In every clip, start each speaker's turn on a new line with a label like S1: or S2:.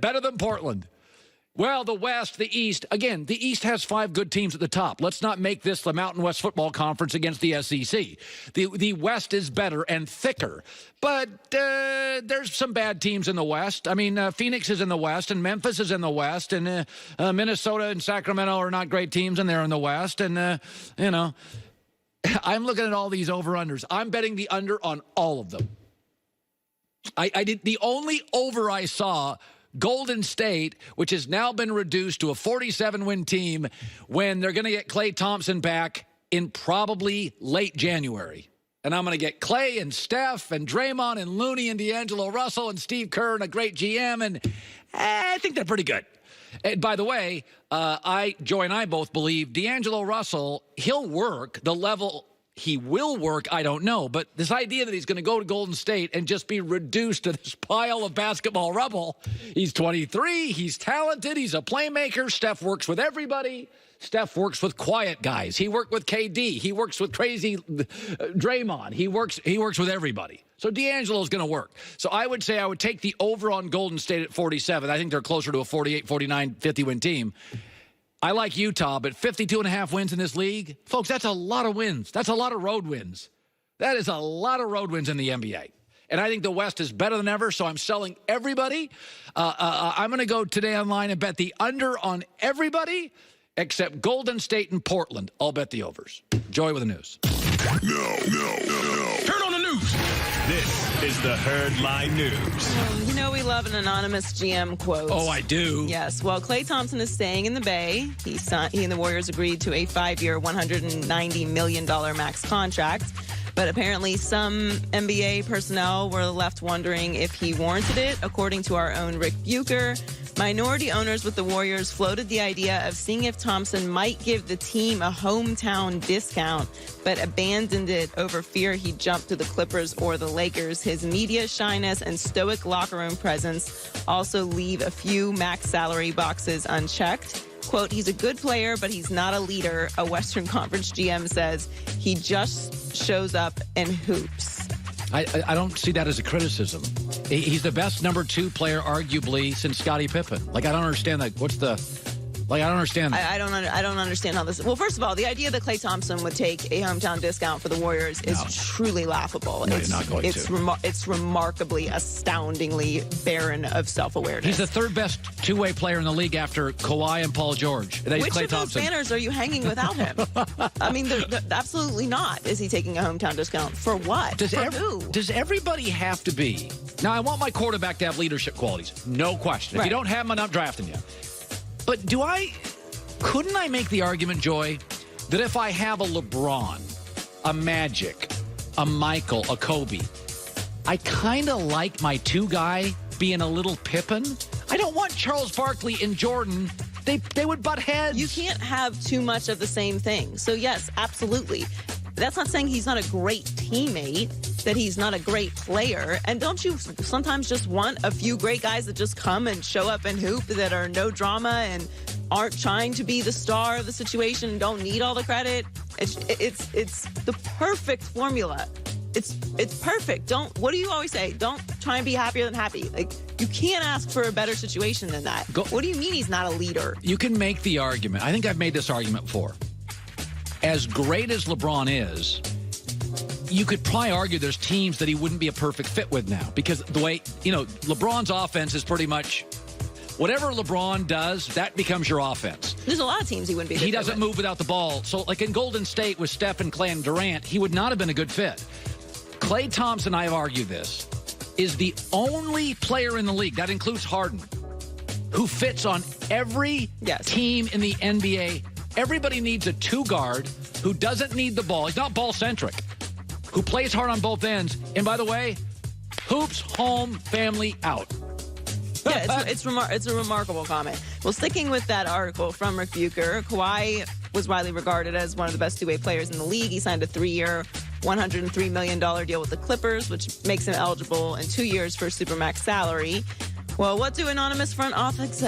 S1: better than Portland. Well, the West, the East, again, the East has 5 good teams at the top. Let's not make this the Mountain West Football Conference against the SEC. The West is better and thicker. But there's some bad teams in the West. I mean, Phoenix is in the West, and Memphis is in the West, and Minnesota and Sacramento are not great teams, and they're in the West. And, you know, I'm looking at all these over-unders. I'm betting the under on all of them. I did the only over I saw, Golden State, which has now been reduced to a 47-win team when they're going to get Klay Thompson back in probably late January. And I'm going to get Klay and Steph and Draymond and Looney and D'Angelo Russell and Steve Kerr and a great GM. And I think they're pretty good. And by the way, Joy and I both believe D'Angelo Russell, he'll work the level he will work, I don't know. But this idea that he's going to go to Golden State and just be reduced to this pile of basketball rubble. He's 23. He's talented. He's a playmaker. Steph works with everybody. Steph works with quiet guys. He worked with KD. He works with crazy Draymond. He works with everybody. So D'Angelo's going to work. So I would say I would take the over on Golden State at 47. I think they're closer to a 48, 49, 50-win team. I like Utah, but 52.5 wins in this league, folks, that's a lot of wins. That's a lot of road wins. That is a lot of road wins in the NBA. And I think the West is better than ever, so I'm selling everybody. I'm going to go today online and bet the under on everybody except Golden State and Portland. I'll bet the overs. Joy with the news.
S2: No.
S3: Turn on the news. This is the Herd Line News.
S4: You know we love an anonymous GM quote.
S1: Oh, I do.
S4: Yes. Well, Klay Thompson is staying in the Bay. He and the Warriors agreed to a 5-year, $190 million max contract. But apparently some NBA personnel were left wondering if he warranted it. According to our own Rick Bucher, minority owners with the Warriors floated the idea of seeing if Thompson might give the team a hometown discount, but abandoned it over fear he'd jump to the Clippers or the Lakers. His media shyness and stoic locker room presence also leave a few max salary boxes unchecked. Quote, he's a good player, but he's not a leader, a Western Conference GM says. He just shows up and hoops.
S1: I don't see that as a criticism. He's the best number 2 player, arguably, since Scottie Pippen. Like, I don't understand that. I don't understand that.
S4: I don't understand how this... Well, first of all, the idea that Klay Thompson would take a hometown discount for the Warriors is truly laughable.
S1: No, you're not going to.
S4: It's remarkably, astoundingly barren of self-awareness.
S1: He's the 3rd best 2-way player in the league after Kawhi and Paul George.
S4: Which Klay of those banners are you hanging without him? I mean, they're absolutely not. Is he taking a hometown discount? For what? Who?
S1: Does everybody have to be... Now, I want my quarterback to have leadership qualities. No question. If you don't have them, I'm not drafting you. But couldn't I make the argument, Joy, that if I have a LeBron, a Magic, a Michael, a Kobe, I kind of like my 2 guy being a little Pippen? I don't want Charles Barkley and Jordan. They would butt heads.
S4: You can't have too much of the same thing. So, yes, absolutely. That's not saying he's not a great teammate, that he's not a great player. And don't you sometimes just want a few great guys that just come and show up and hoop, that are no drama and aren't trying to be the star of the situation and don't need all the credit? It's the perfect formula. It's perfect. What do you always say? Don't try and be happier than happy. Like, you can't ask for a better situation than that. What do you mean he's not a leader?
S1: You can make the argument. I think I've made this argument before. As great as LeBron is, you could probably argue there's teams that he wouldn't be a perfect fit with now, because the way, LeBron's offense is pretty much whatever LeBron does, that becomes your offense.
S4: There's a lot of teams he wouldn't be.
S1: He doesn't move without the ball. So, like in Golden State with Steph and Klay and Durant, he would not have been a good fit. Klay Thompson, I've argued this, is the only player in the league, that includes Harden, who fits on every team in the NBA. Everybody needs a 2-guard who doesn't need the ball. He's not ball-centric, who plays hard on both ends. And by the way, hoops, home, family, out.
S4: Yeah, it's a remarkable comment. Well, sticking with that article from Rick Bucher, Kawhi was widely regarded as one of the best 2-way players in the league. He signed a 3-year, $103 million deal with the Clippers, which makes him eligible in 2 years for Supermax salary. Well, what do anonymous front office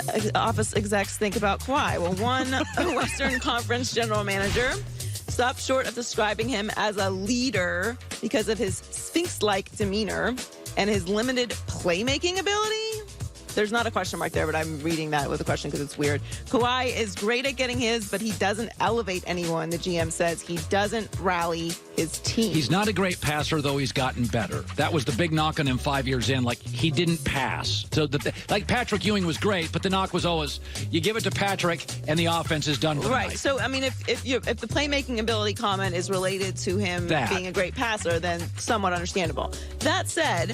S4: execs think about Kawhi? Well, one Western Conference general manager stopped short of describing him as a leader because of his Sphinx-like demeanor and his limited playmaking ability. There's not a question mark there, but I'm reading that with a question because it's weird. Kawhi is great at getting his, but he doesn't elevate anyone, the GM says. He doesn't rally his team.
S1: He's not a great passer, though he's gotten better. That was the big knock on him 5 years in. Like, he didn't pass. So, like, Patrick Ewing was great, but the knock was always, you give it to Patrick, and the offense is done for the night.
S4: So, I mean, if the playmaking ability comment is related to him being a great passer, then somewhat understandable. That said,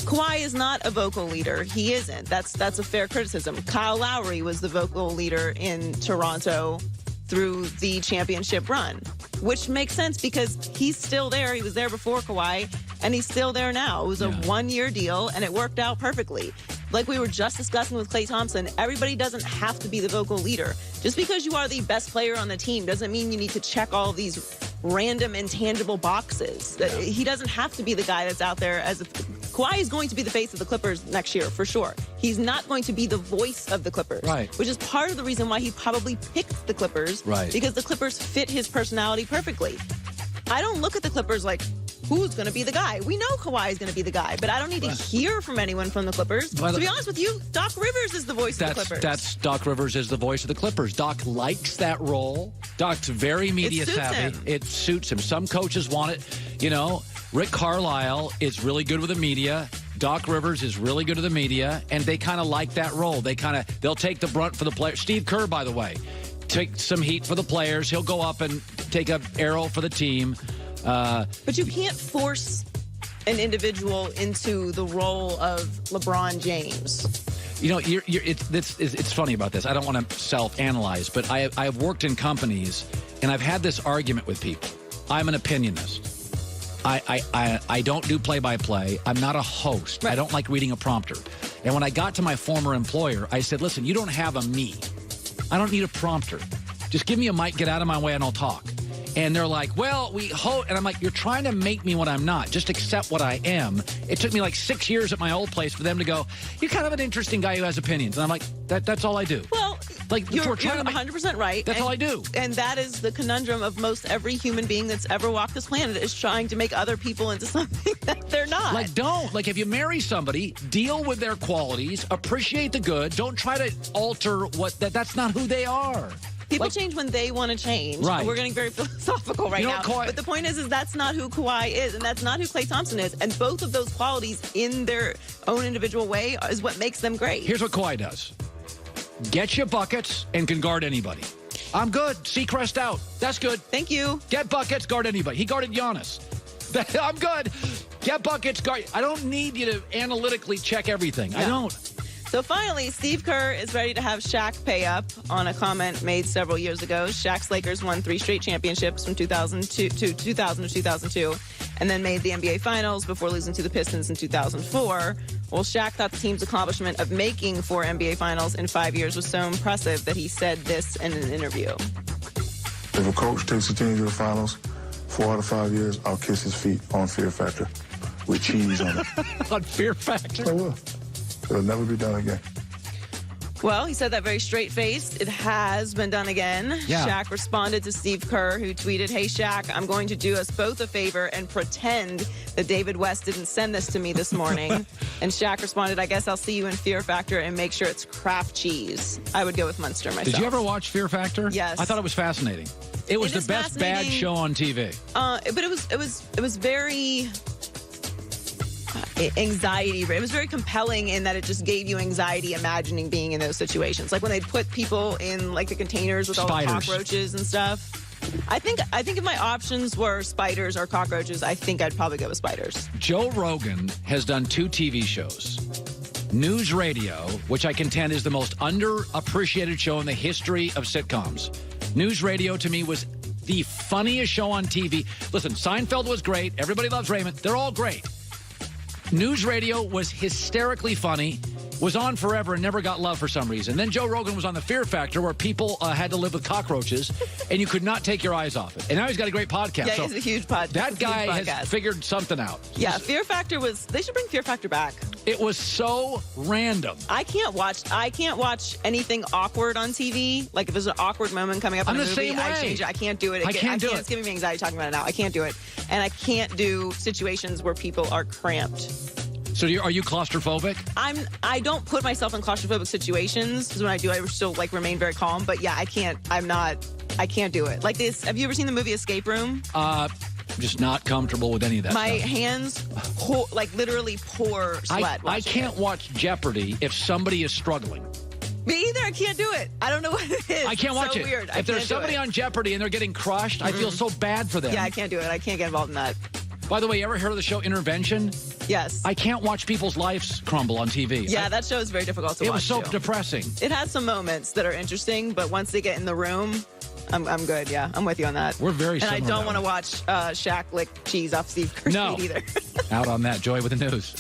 S4: Kawhi is not a vocal leader. He isn't. That's a fair criticism. Kyle Lowry was the vocal leader in Toronto through the championship run, which makes sense because he's still there. He was there before Kawhi, and he's still there now. It was a one-year deal, and it worked out perfectly. Like we were just discussing with Klay Thompson, everybody doesn't have to be the vocal leader. Just because you are the best player on the team doesn't mean you need to check all of these random intangible boxes. He doesn't have to be the guy that's out there as Kawhi is going to be the face of the Clippers next year, for sure. He's not going to be the voice of the Clippers, which is part of the reason why he probably picked the Clippers, because the Clippers fit his personality perfectly. I don't look at the Clippers like, who's going to be the guy? We know Kawhi is going to be the guy, but I don't need to hear from anyone from the Clippers. To be honest with you, Doc Rivers is the voice of the Clippers.
S1: Doc Rivers is the voice of the Clippers. Doc likes that role. Doc's very media savvy. It suits him. Some coaches want it. You know, Rick Carlisle is really good with the media. Doc Rivers is really good with the media, and they kind of like that role. They'll take the brunt for the players. Steve Kerr, by the way, take some heat for the players. He'll go up and take an arrow for the team.
S4: But you can't force an individual into the role of LeBron James.
S1: You know, it's funny about this. I don't want to self-analyze, but I've worked in companies, and I've had this argument with people. I'm an opinionist. I don't do play-by-play. I'm not a host. I don't like reading a prompter. And when I got to my former employer, I said, listen, you don't have a me. I don't need a prompter. Just give me a mic, get out of my way, and I'll talk. And they're like, well, we hope. And I'm like, you're trying to make me what I'm not. Just accept what I am. It took me like 6 years at my old place for them to go, you're kind of an interesting guy who has opinions. And I'm like, that's all I do.
S4: Well, like you're 100% right.
S1: That's all I do.
S4: And that is the conundrum of most every human being that's ever walked this planet, is trying to make other people into something that they're not.
S1: Like, don't. Like, if you marry somebody, deal with their qualities, appreciate the good. Don't try to alter that's not who they are.
S4: People change when they want to change.
S1: Right.
S4: We're getting very philosophical right now. But the point is that's not who Kawhi is, and that's not who Klay Thompson is. And both of those qualities in their own individual way is what makes them great.
S1: Here's what Kawhi does. Get you buckets and can guard anybody. I'm good. Seacrest out. That's good.
S4: Thank you.
S1: Get buckets, guard anybody. He guarded Giannis. I'm good. Get buckets, guard. I don't need you to analytically check everything. No. I don't.
S4: So finally, Steve Kerr is ready to have Shaq pay up on a comment made several years ago. Shaq's Lakers won 3 straight championships from 2000 to 2002, and then made the NBA Finals before losing to the Pistons in 2004. Well, Shaq thought the team's accomplishment of making 4 NBA Finals in 5 years was so impressive that he said this in an interview.
S2: If a coach takes a team to the Finals 4 out of 5 years, I'll kiss his feet on Fear Factor with cheese on it.
S1: On Fear Factor?
S2: I will. It'll never be done again.
S4: Well, he said that very straight-faced. It has been done again.
S1: Yeah.
S4: Shaq responded to Steve Kerr, who tweeted, "Hey, Shaq, I'm going to do us both a favor and pretend that David West didn't send this to me this morning." And Shaq responded, "I guess I'll see you in Fear Factor and make sure it's Kraft cheese." I would go with Munster myself.
S1: Did you ever watch Fear Factor?
S4: Yes.
S1: I thought it was fascinating. It was the best bad show on TV.
S4: But it was very anxiety. It was very compelling in that it just gave you anxiety imagining being in those situations. Like when they put people in like the containers with all the cockroaches and stuff. I think if my options were spiders or cockroaches, I think I'd probably go with spiders.
S1: Joe Rogan has done 2 TV shows. News Radio, which I contend is the most underappreciated show in the history of sitcoms. News Radio, to me, was the funniest show on TV. Listen, Seinfeld was great. Everybody loves Raymond. They're all great. News Radio was hysterically funny, was on forever and never got love for some reason. Then Joe Rogan was on the Fear Factor, where people had to live with cockroaches, and you could not take your eyes off it. And now he's got a great podcast.
S4: Yeah, he's a huge podcast.
S1: That guy has figured something out.
S4: Yeah, Fear Factor was. They should bring Fear Factor back.
S1: It was so random.
S4: I can't watch anything awkward on TV. Like if there's an awkward moment coming up in a movie, I change it. I can't do it.
S1: I can't do it.
S4: It's giving me anxiety talking about it now. I can't do it. And I can't do situations where people are cramped.
S1: So are you claustrophobic?
S4: I don't put myself in claustrophobic situations, because when I do, I still like remain very calm. But yeah, I can't do it. Like this. Have you ever seen the movie Escape Room?
S1: Just not comfortable with any of that
S4: My
S1: stuff.
S4: hands, literally pour sweat.
S1: I can't watch Jeopardy if somebody is struggling.
S4: Me either. I can't do it. I don't know what it is.
S1: I can't watch
S4: so
S1: it.
S4: Weird.
S1: If there's somebody on Jeopardy and they're getting crushed, I feel so bad for them.
S4: Yeah, I can't do it. I can't get involved in that.
S1: By the way, you ever heard of the show Intervention?
S4: Yes.
S1: I can't watch people's lives crumble on TV.
S4: Yeah, that show is very difficult to watch.
S1: It was so
S4: too.
S1: depressing.
S4: It has some moments that are interesting, but once they get in the room, I'm good. Yeah, I'm with you on that.
S1: We're very similar.
S4: And I don't
S1: that
S4: want to watch Shaq lick cheese off Steve Kerr's feet either.
S1: Out on that. Joy with the news.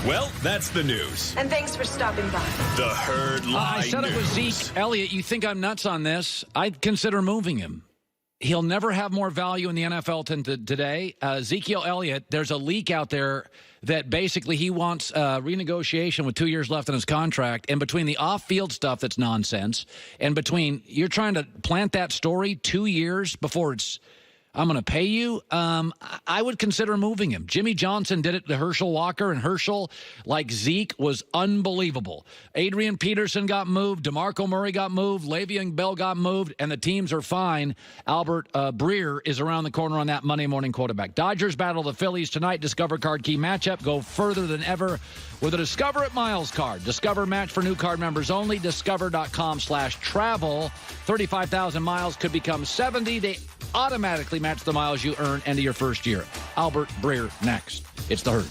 S3: Well, that's the news.
S5: And thanks for stopping by.
S3: The Herd Line
S1: I said it was
S3: News.
S1: Zeke Elliott. You think I'm nuts on this? I'd consider moving him. He'll never have more value in the NFL than today. Ezekiel Elliott, there's a leak out there that basically he wants renegotiation with 2 years left in his contract. And between the off-field stuff that's nonsense, and between you're trying to plant that story 2 years before it's I'm going to pay you, I would consider moving him. Jimmy Johnson did it to Herschel Walker, and Herschel, like Zeke, was unbelievable. Adrian Peterson got moved. DeMarco Murray got moved. Le'Veon Bell got moved, and the teams are fine. Albert Breer is around the corner on that Monday morning quarterback. Dodgers battle the Phillies tonight. Discover Card Key matchup. Go further than ever with a Discover at Miles card. Discover match for new card members only. Discover.com/travel. 35,000 miles could become 70. They automatically match the miles you earn into your first year. Albert Breer next. It's the Herd.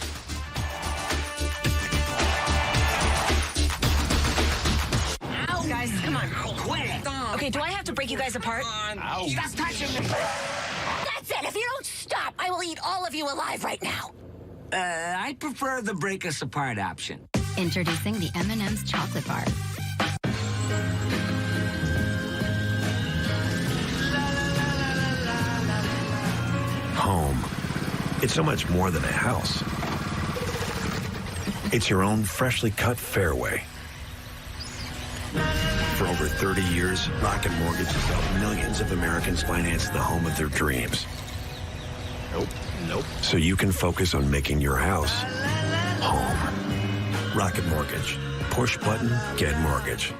S5: Ow. Guys, come on. Quit it. Okay, do I have to break you guys apart?
S3: Ow.
S5: Stop touching me. That's it. If you don't stop, I will eat all of you alive right now.
S6: I prefer the break us apart option.
S7: Introducing the M&M's chocolate bar.
S8: Home. It's so much more than a house. It's your own freshly cut fairway. For over 30 years, Rocket Mortgage has helped millions of Americans finance the home of their dreams. Nope. So you can focus on making your house home. Rocket Mortgage. Push button, get mortgage.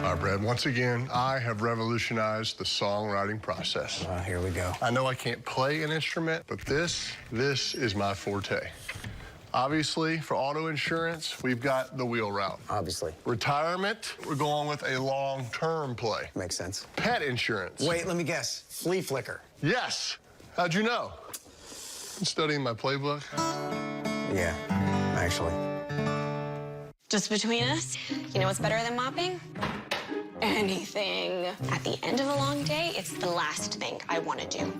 S9: All right, Brad, once again, I have revolutionized the songwriting process.
S6: Here we go.
S9: I know I can't play an instrument, but this is my forte. Obviously, for auto insurance, we've got the wheel route.
S6: Obviously.
S9: Retirement, we're going with a long-term play.
S6: Makes sense.
S9: Pet insurance.
S6: Wait, let me guess. Flea flicker.
S9: Yes. How'd you know? I'm studying my playbook.
S6: Yeah, actually.
S10: Just between us, you know what's better than mopping? Anything. At the end of a long day, it's the last thing I want to do.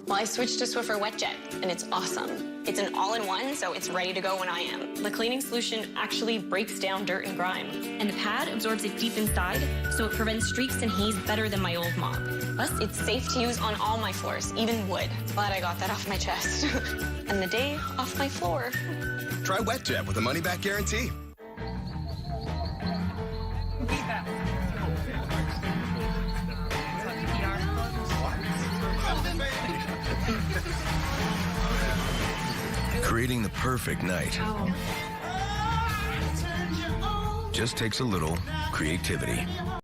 S10: Well, I switched to Swiffer WetJet, and it's awesome. It's an all-in-one, so it's ready to go when I am. The cleaning solution actually breaks down dirt and grime. And the pad absorbs it deep inside, so it prevents streaks and haze better than my old mop. Plus, it's safe to use on all my floors, even wood. Glad I got that off my chest. And the day off my floor.
S3: Try WetJet with a money-back guarantee. Creating the perfect night just takes a little creativity.